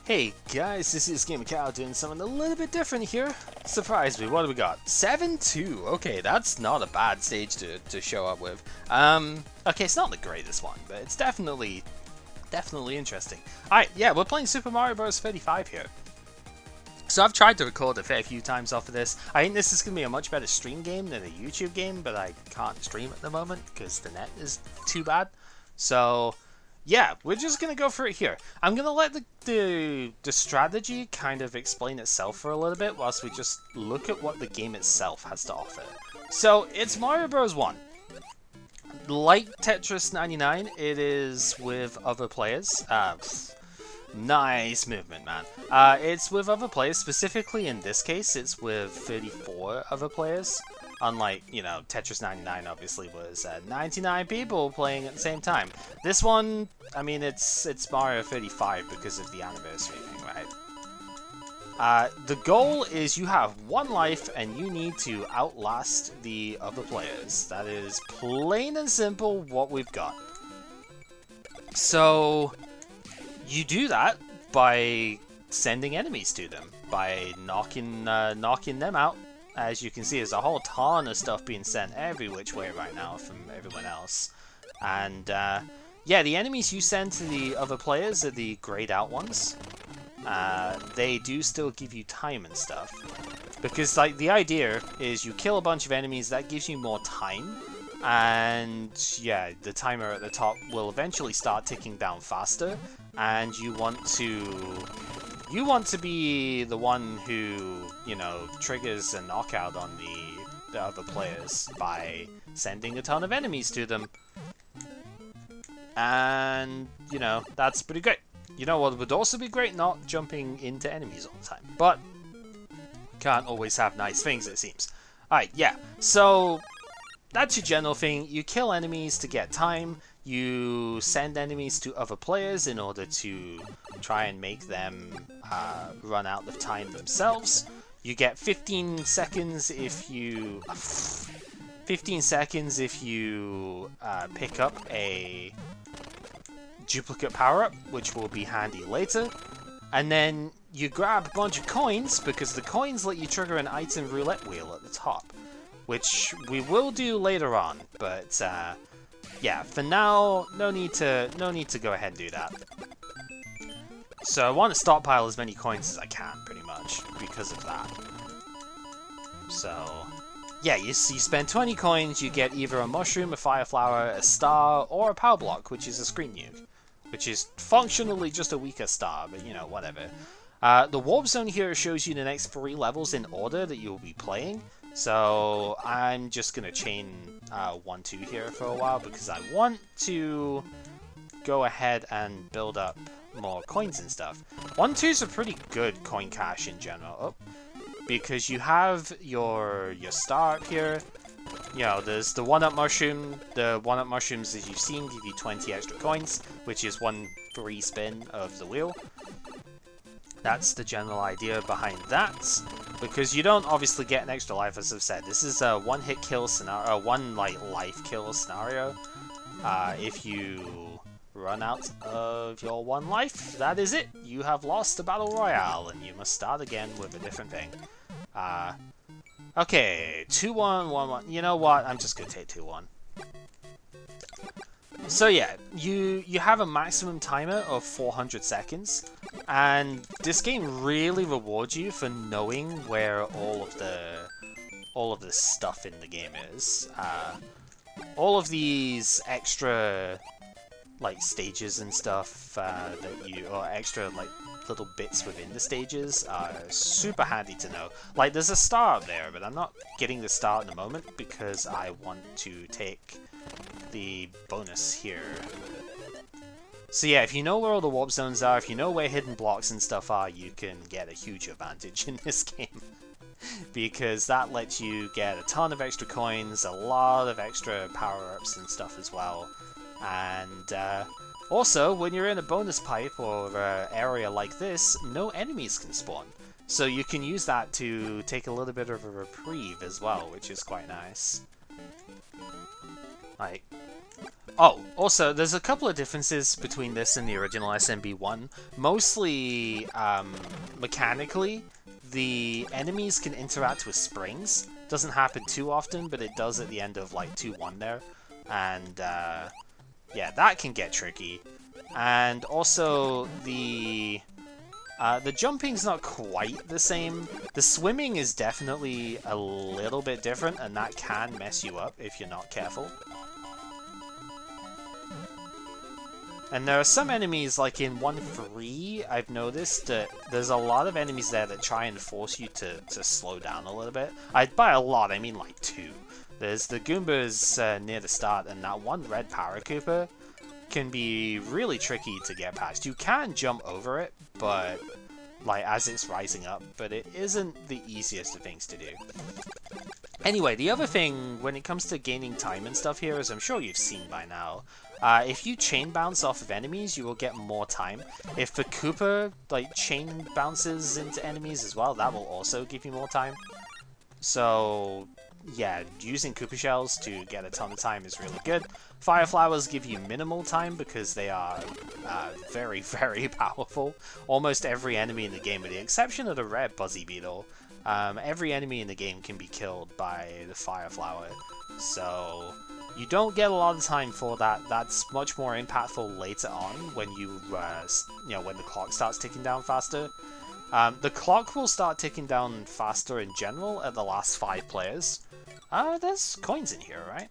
Hey guys, this is Gamer Cow doing something a little bit different here. Surprise me, what do we got? 7-2. Okay, that's not a bad stage to show up with. Okay, it's not the greatest one, but it's definitely interesting. Alright, yeah, we're playing Super Mario Bros. 35 here. So I've tried to record a fair few times off of this. I think this is going to be a much better stream game than a YouTube game, but I can't stream at the moment because the net is too bad. So yeah, we're just gonna go for it here. I'm gonna let the strategy kind of explain itself for a little bit whilst we just look at what the game itself has to offer. So it's Mario Bros. 1. Like Tetris 99, it is with other players. Nice movement, man. It's with other players. Specifically in this case, it's with 34 other players. Unlike, you know, Tetris 99 obviously was 99 people playing at the same time. This one, I mean, it's Mario 35 because of the anniversary thing, right? The goal is you have one life and you need to outlast the other players. That is plain and simple what we've got. So you do that by sending enemies to them, by knocking them out. As you can see, there's a whole ton of stuff being sent every which way right now from everyone else. And yeah, the enemies you send to the other players are the grayed out ones. They do still give you time and stuff. Because like the idea is you kill a bunch of enemies, that gives you more time. And yeah, the timer at the top will eventually start ticking down faster. And you want to be the one who, you know, triggers a knockout on the other players by sending a ton of enemies to them. And, you know, that's pretty great. You know what would also be great? Not jumping into enemies all the time. But can't always have nice things, it seems. Alright, yeah. So that's your general thing. You kill enemies to get time. You send enemies to other players in order to try and make them run out of time themselves. You get 15 seconds if you pick up a duplicate power-up, which will be handy later. And then you grab a bunch of coins, because the coins let you trigger an item roulette wheel at the top, which we will do later on, but yeah, for now, no need to go ahead and do that. So I want to stockpile as many coins as I can, pretty much, because of that. So yeah, you spend 20 coins, you get either a mushroom, a fire flower, a star, or a power block, which is a screen nuke, which is functionally just a weaker star, but you know, whatever. The warp zone here shows you the next 3 levels in order that you'll be playing. So I'm just gonna chain 1-2 here for a while because I want to go ahead and build up more coins and stuff. 1-2 is a pretty good coin cache in general, because you have your star up here. You know, there's the 1-up mushroom. The 1-up mushrooms, as you've seen, give you 20 extra coins, which is 1 free spin of the wheel. That's the general idea behind that, because you don't obviously get an extra life, as I've said. This is a one-hit kill scenario, life kill scenario. If you run out of your 1 life, that is it. You have lost the battle royale, and you must start again with a different thing. Okay, 2-1, 1-1. You know what? I'm just gonna take 2-1. So yeah, you have a maximum timer of 400 seconds, and this game really rewards you for knowing where all of the stuff in the game is. All of these extra like stages and stuff or extra like little bits within the stages are super handy to know. Like there's a star up there, but I'm not getting the star at the moment because I want to take the bonus here. So yeah, if you know where all the warp zones are, if you know where hidden blocks and stuff are, you can get a huge advantage in this game. Because that lets you get a ton of extra coins, a lot of extra power-ups and stuff as well. And also, when you're in a bonus pipe or area like this, no enemies can spawn. So you can use that to take a little bit of a reprieve as well, which is quite nice. Like, Oh, also, there's a couple of differences between this and the original SMB1. Mostly, mechanically, the enemies can interact with springs. Doesn't happen too often, but it does at the end of, like, 2-1 there. And, yeah, that can get tricky. And also, the jumping's not quite the same. The swimming is definitely a little bit different, and that can mess you up if you're not careful. And there are some enemies, like in 1-3, I've noticed that there's a lot of enemies there that try and force you to slow down a little bit. By a lot, I mean like 2. There's the Goombas near the start, and that one red Paracooper can be really tricky to get past. You can jump over it, but like as it's rising up, but it isn't the easiest of things to do. Anyway, the other thing when it comes to gaining time and stuff here, as I'm sure you've seen by now, if you chain bounce off of enemies, you will get more time. If the Koopa like chain bounces into enemies as well, that will also give you more time. So yeah, using Koopa Shells to get a ton of time is really good. Fire Flowers give you minimal time because they are very, very powerful. Almost every enemy in the game, with the exception of the red Buzzy Beetle, every enemy in the game can be killed by the Fire Flower. So you don't get a lot of time for that. That's much more impactful later on when you know, when the clock starts ticking down faster. The clock will start ticking down faster in general at the last 5 players. There's coins in here, right?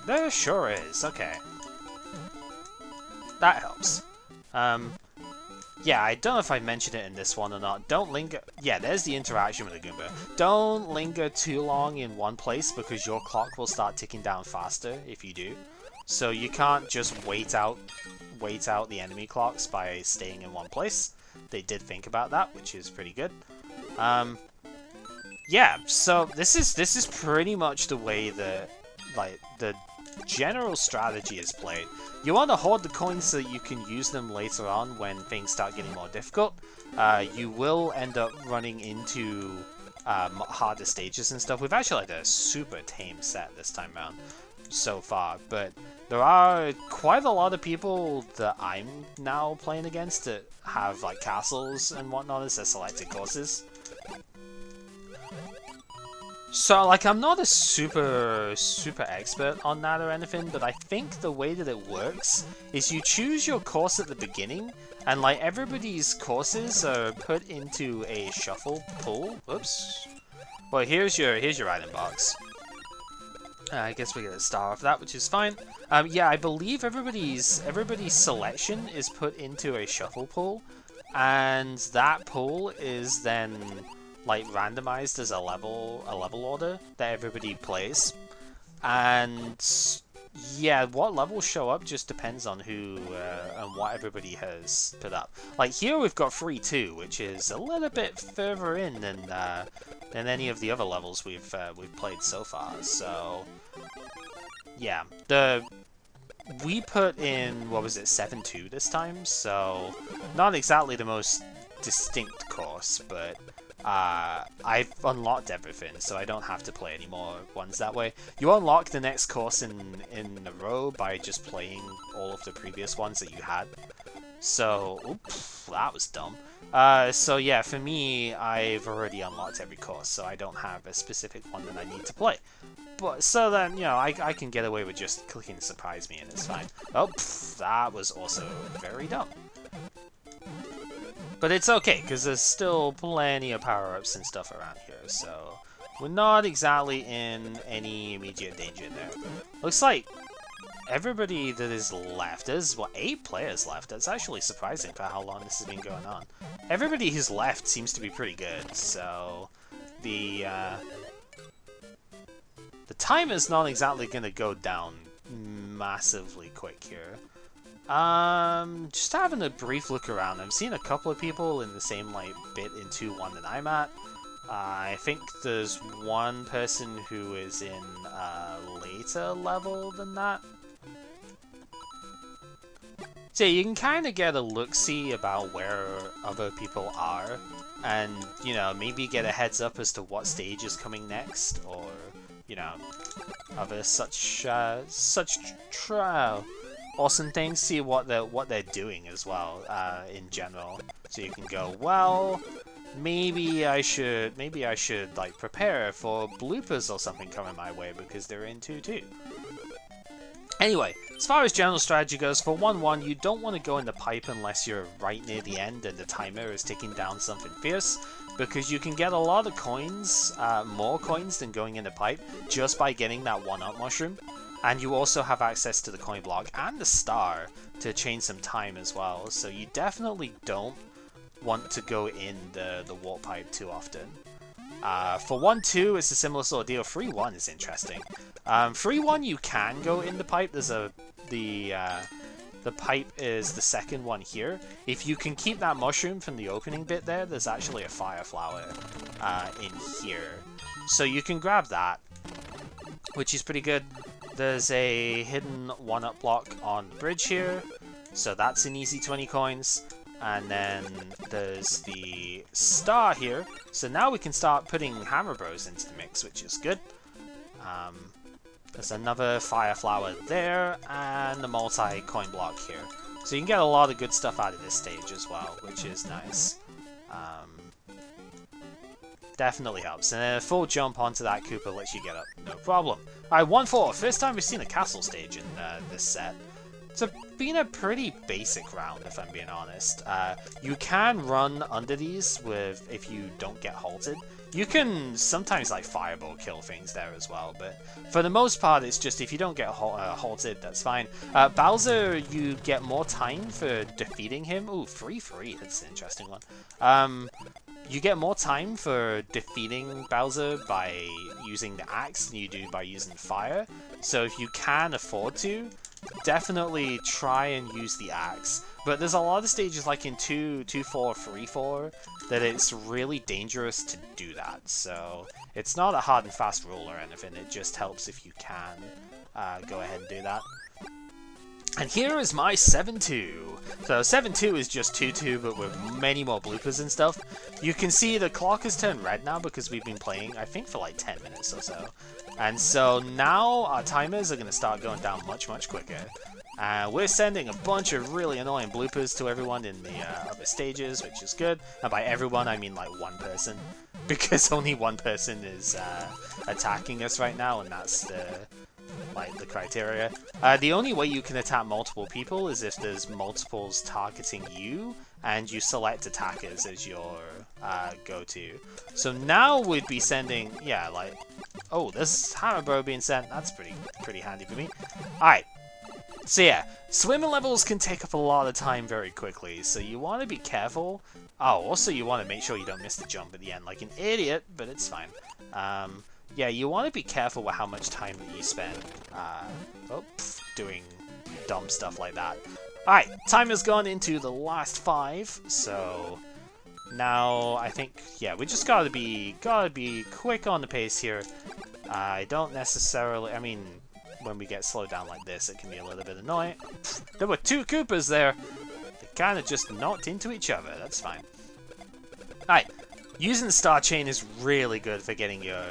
There sure is, okay. That helps. Yeah, I don't know if I mentioned it in this one or not. Don't linger... Yeah, there's the interaction with the Goomba. Don't linger too long in one place because your clock will start ticking down faster if you do. So you can't just wait out the enemy clocks by staying in one place. They did think about that, which is pretty good. Yeah, so this is pretty much the way that, like, the general strategy is played. You want to hoard the coins so that you can use them later on when things start getting more difficult. You will end up running into harder stages and stuff. We've actually had a super tame set this time around so far, but there are quite a lot of people that I'm now playing against that have like castles and whatnot as their selected courses. So, like, I'm not a super expert on that or anything, but I think the way that it works is you choose your course at the beginning, and, like, everybody's courses are put into a shuffle pool. Oops. Well, here's your item box. I guess we get a star off that, which is fine. Yeah, I believe everybody's selection is put into a shuffle pool, and that pool is then like randomized as a level order that everybody plays. And yeah, what levels show up just depends on who and what everybody has put up. Like here we've got 3-2, which is a little bit further in than any of the other levels we've played so far. So yeah, we put in, what was it, 7-2 this time, so not exactly the most distinct course, but I've unlocked everything, so I don't have to play any more ones that way. You unlock the next course in a row by just playing all of the previous ones that you had. So, oops, that was dumb. So yeah, for me, I've already unlocked every course, so I don't have a specific one that I need to play. But so then, you know, I can get away with just clicking surprise me and it's fine. Oh, that was also very dumb. But it's okay, because there's still plenty of power-ups and stuff around here, so we're not exactly in any immediate danger there. Looks like everybody that is left, there's, what, 8 players left? That's actually surprising for how long this has been going on. Everybody who's left seems to be pretty good, so the timer's not exactly going to go down massively quick here. Just having a brief look around. I'm seeing a couple of people in the same, like, bit in 2-1 that I'm at. I think there's one person who is in a later level than that. So you can kind of get a look-see about where other people are, and, you know, maybe get a heads up as to what stage is coming next, or, you know, such awesome things. See what they're doing as well in general. So you can go, well, maybe I should like prepare for bloopers or something coming my way because they're in 2-2. Anyway, as far as general strategy goes, for 1-1, you don't want to go in the pipe unless you're right near the end and the timer is ticking down something fierce, because you can get a lot of coins, more coins than going in the pipe, just by getting that 1-up mushroom. And you also have access to the coin block and the star to change some time as well, so you definitely don't want to go in the warp pipe too often. For 1-2, it's a similar sort of deal. 3-1 is interesting. 3-1, you can go in the pipe. There's the pipe is the second one here. If you can keep that mushroom from the opening bit there, there's actually a fire flower in here. So you can grab that, which is pretty good. There's a hidden 1-up block on the bridge here, so that's an easy 20 coins. And then there's the star here, so now we can start putting Hammer Bros into the mix, which is good. There's another fire flower there, and the multi-coin block here. So you can get a lot of good stuff out of this stage as well, which is nice. Definitely helps. And then a full jump onto that Koopa lets you get up, no problem. Alright, 1-4. First time we've seen a castle stage in this set. It's been a pretty basic round, if I'm being honest. You can run under these if you don't get halted. You can sometimes like fireball kill things there as well, but for the most part it's just if you don't get halted, that's fine. Bowser, you get more time for defeating him. Ooh, 3-3, that's an interesting one. You get more time for defeating Bowser by using the axe than you do by using fire. So if you can afford to, definitely try and use the axe. But there's a lot of stages like in 2-4, 3-4 that it's really dangerous to do that. So it's not a hard and fast rule or anything, it just helps if you can go ahead and do that. And here is my 7-2. So 7-2 is just 2-2, but with many more bloopers and stuff. You can see the clock has turned red now because we've been playing, I think, for like 10 minutes or so. And so now our timers are going to start going down much, much quicker. We're sending a bunch of really annoying bloopers to everyone in the other stages, which is good. And by everyone, I mean like one person. Because only one person is attacking us right now, and that's the criteria. The only way you can attack multiple people is if there's multiples targeting you, and you select attackers as your go-to. So now we'd be sending, yeah, like, oh, this Hammer Bro being sent, that's pretty handy for me. Alright, so yeah, swimming levels can take up a lot of time very quickly, so you want to be careful. Oh, also you want to make sure you don't miss the jump at the end like an idiot, but it's fine. Yeah, you want to be careful with how much time that you spend doing dumb stuff like that. Alright, time has gone into the last 5, so now I think, yeah, we just gotta be quick on the pace here. I don't necessarily, I mean, when we get slowed down like this, it can be a little bit annoying. There were 2 Koopas there. They kind of just knocked into each other. That's fine. Alright. Using the star chain is really good for getting your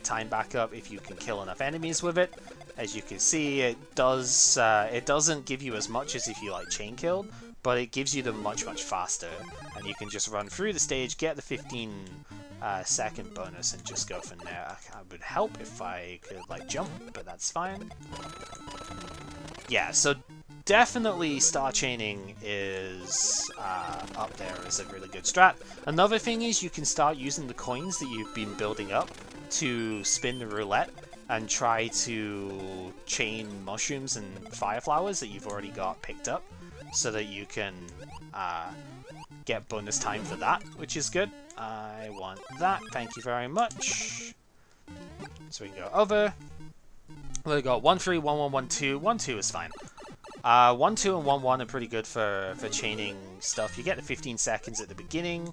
time back up if you can kill enough enemies with it. As you can see, it doesn't give you as much as if you like chain killed, but it gives you them much faster, and you can just run through the stage, get the 15 second bonus, and just go from there. It would help if I could like jump, but that's fine. Yeah, so definitely star chaining is up there as a really good strat. Another thing is you can start using the coins that you've been building up to spin the roulette and try to chain mushrooms and fire flowers that you've already got picked up so that you can get bonus time for that, which is good. I want that, thank you very much. So we can go over. We've got 1-3, 1-1, 1-2. 1-2 is fine. 1-2 and 1-1 are pretty good for chaining stuff. You get the 15 seconds at the beginning.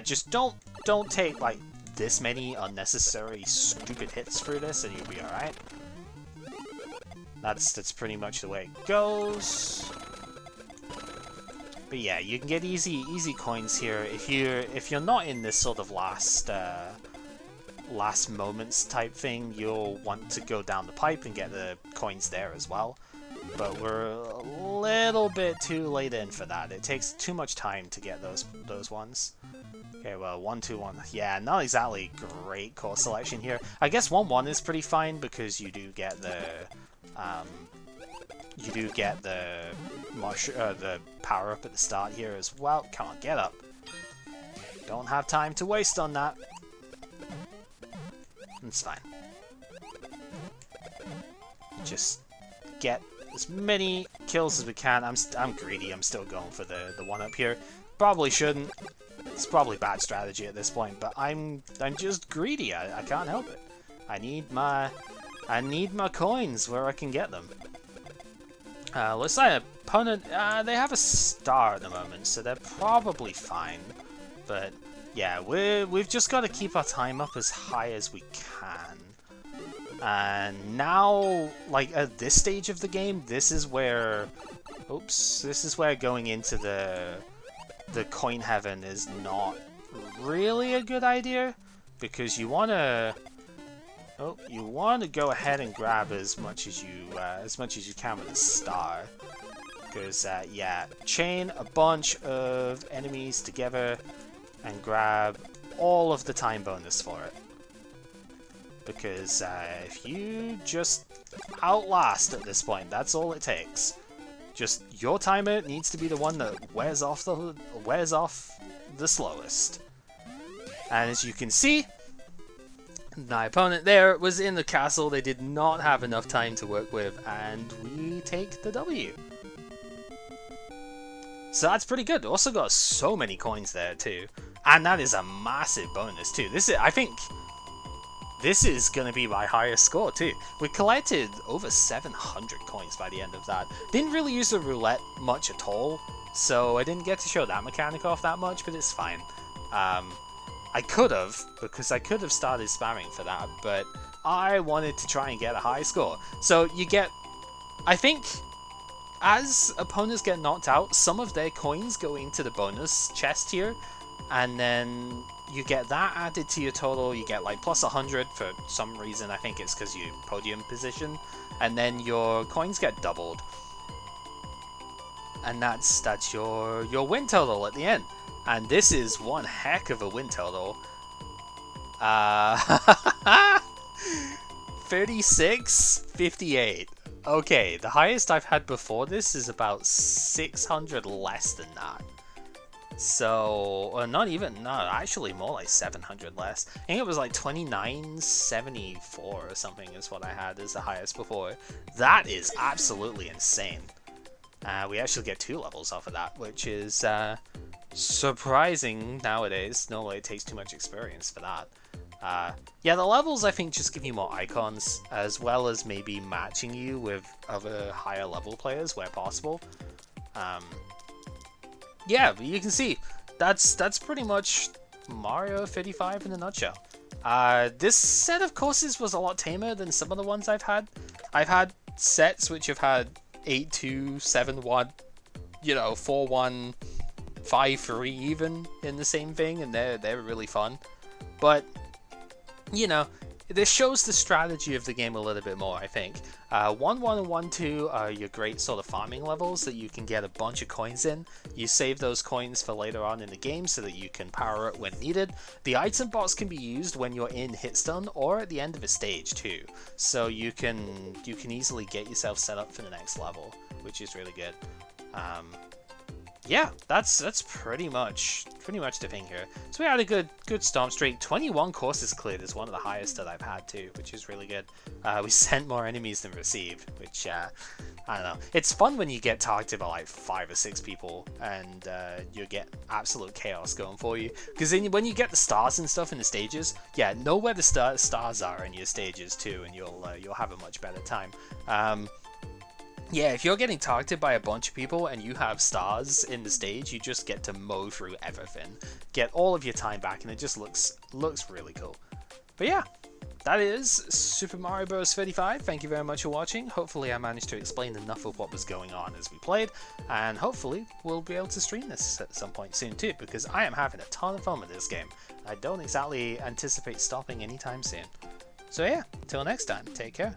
Just don't take like this many unnecessary stupid hits through this, and you'll be alright. That's pretty much the way it goes. But yeah, you can get easy coins here if you're not in this sort of last last moments type thing, you'll want to go down the pipe and get the coins there as well. But we're a little bit too late in for that. It takes too much time to get those ones. Okay, well, 1, 2, 1. Yeah, not exactly great course selection here. I guess 1, 1 is pretty fine because you do get the the power up at the start here as well. Come on, get up. Don't have time to waste on that. It's fine. Just get as many kills as we can. I'm greedy. I'm still going for the one up here. Probably shouldn't. It's probably bad strategy at this point, but I'm just greedy. I can't help it. I need my coins where I can get them. Looks like opponent. They have a star at the moment, so they're probably fine. But yeah, we've just got to keep our time up as high as we can. And now, like at this stage of the game, this is where, this is where going into the coin heaven is not really a good idea, because you want to go ahead and grab as much as you can with a star, because yeah, chain a bunch of enemies together and grab all of the time bonus for it. Because if you just outlast at this point, that's all it takes. Just your timer needs to be the one that wears off the slowest. And as you can see, my opponent there was in the castle. They did not have enough time to work with, and we take the W. So that's pretty good. Also got so many coins there too, and that is a massive bonus too. I think this is going to be my highest score too. We collected over 700 coins by the end of that. Didn't really use the roulette much at all, so I didn't get to show that mechanic off that much, but it's fine. I could have, because I could have started spamming for that, but I wanted to try and get a high score. So you get, I think, as opponents get knocked out, some of their coins go into the bonus chest here, and then you get that added to your total. You get like plus 100 for some reason. I think it's because you podium position, and then your coins get doubled, and that's your win total at the end. And this is one heck of a win total. 36.58. Okay, the highest I've had before this is about 600 less than that. So, or not even, no, actually more like 700 less. I think it was like 29.74 or something is what I had as the highest before. That is absolutely insane. We actually get 2 levels off of that, which is surprising nowadays. Normally it takes too much experience for that. Yeah, the levels I think just give you more icons, as well as maybe matching you with other higher level players where possible. Yeah, but you can see, that's pretty much Mario 35 in a nutshell. This set of courses was a lot tamer than some of the ones I've had. I've had sets which have had 8-2, 7-1, 4-1, 5-3 even in the same thing, and they're really fun. But, this shows the strategy of the game a little bit more, I think. 1-1 and 1-2 are your great sort of farming levels that you can get a bunch of coins in. You save those coins for later on in the game so that you can power it when needed. The item box can be used when you're in hitstun or at the end of a stage too. So you can easily get yourself set up for the next level, which is really good. Yeah, that's pretty much the thing here. So we had a good stomp streak. 21 courses cleared is one of the highest that I've had too, which is really good. We sent more enemies than received, which I don't know. It's fun when you get targeted by like 5 or 6 people and you get absolute chaos going for you. Because then when you get the stars and stuff in the stages, yeah, know where the stars are in your stages too, and you'll have a much better time. Yeah, if you're getting targeted by a bunch of people and you have stars in the stage, you just get to mow through everything, get all of your time back, and it just looks really cool. But yeah, that is Super Mario Bros. 35. Thank you very much for watching. Hopefully I managed to explain enough of what was going on as we played, and hopefully we'll be able to stream this at some point soon too, because I am having a ton of fun with this game. I don't exactly anticipate stopping anytime soon. So yeah, till next time, take care.